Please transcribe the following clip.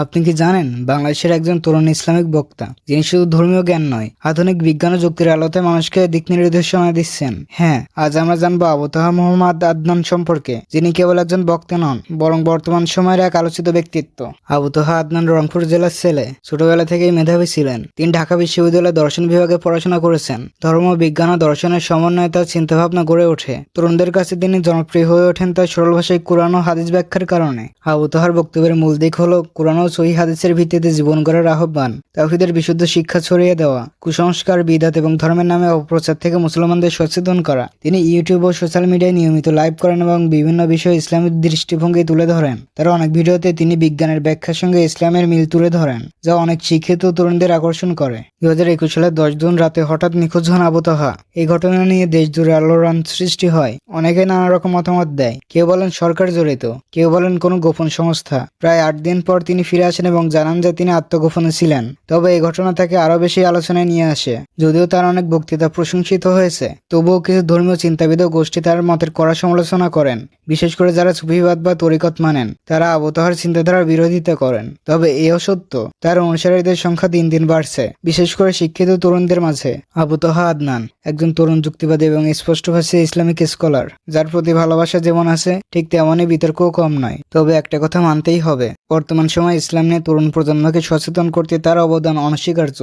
আপনি কি জানেন বাংলাদেশের একজন তরুণ ইসলামিক বক্তা যিনি শুধু ধর্মীয় জ্ঞান নয় আধুনিক বিজ্ঞান ও যুক্তির আলোতে মানুষকে দিক নির্দেশনা দিচ্ছেন। হ্যাঁ, আজ আমরা জানবো আবু তাহা মোহাম্মদ আদনান সম্পর্কে, যিনি কেবল একজন বক্তা নন বরং বর্তমান সময়ের এক আলোচিত ব্যক্তিত্ব। আবু তাহা আদনান রংপুর জেলার ছেলে। ছোটবেলা থেকেই মেধাবী ছিলেন। তিনি ঢাকা বিশ্ববিদ্যালয়ে দর্শন বিভাগে পড়াশোনা করেছেন। ধর্ম, বিজ্ঞান ও দর্শনের সমন্বয়ে তার চিন্তাভাবনা গড়ে ওঠে। তরুণদের কাছে তিনি জনপ্রিয় হয়ে ওঠেন তার সরল ভাষায় কুরআন ও হাদিস ব্যাখ্যার কারণে। আবু তাহার বক্তব্যের মূল দিক হলো কুরআন ও সহিহ হাদিসের ভিত্তিতে জীবন গড়ার আহ্বান, তাওহীদের বিশুদ্ধ শিক্ষা ছড়িয়ে দেওয়া, কুসংস্কার, বিদআত এবং ধর্মের নামে অপপ্রচার থেকে মুসলমানদের সচেতন করা। তিনি ইউটিউব ও সোশ্যাল মিডিয়ায় নিয়মিত লাইভ করেন এবং বিভিন্ন বিষয়ে ইসলামের দৃষ্টিভঙ্গি তুলে ধরেন। তার অনেক ভিডিওতে তিনি বিজ্ঞানের ব্যাখ্যার সঙ্গে ইসলামের মিল তুলে ধরেন, যা অনেক শিক্ষিত তরুণদের আকর্ষণ করে। 2021 সালের 10 জুন রাতে হঠাৎ নিখোঁজ হন আবু তাহা। এই ঘটনা নিয়ে দেশ জুড়ে আলোড়ন সৃষ্টি হয়। অনেকে নানা রকম মতামত দেয়। কেউ বলেন সরকার জড়িত, কেউ বলেন কোনো গোপন সংস্থা। প্রায় 8 দিন পর তিনি ফিরে আসেন এবং জানান যে তিনি আত্মগোপনে ছিলেন। তবে এই ঘটনা তাকে আরো বেশি আলোচনায় নিয়ে আসে। যদিও তার অনেক বক্তৃতা প্রশংসিত হয়েছে, তবুও কিছু ধর্মীয় চিন্তাবিদ ও গোষ্ঠী তার মতের কড়া সমালোচনা করেন। বিশেষ করে যারা সুফিবাদ বা তরিকত মানেন, তারা আবু তাহার চিন্তাধারার বিরোধিতা করেন। তবে এও সত্য, তার অনুসারীদের সংখ্যা দিন দিন বাড়ছে, বিশেষ করে শিক্ষিত তরুণদের মাঝে। আবু তাহা আদনান একজন তরুণ যুক্তিবাদী এবং স্পষ্টভাষী ইসলামিক স্কলার, যার প্রতি ভালোবাসা যেমন আছে ঠিক তেমনই বিতর্কও কম নয়। তবে একটা কথা মানতেই হবে, বর্তমান সময়ে ইসলাম নিয়ে তরুণ প্রজন্মকে সচেতন করতে তার অবদান অনস্বীকার্য।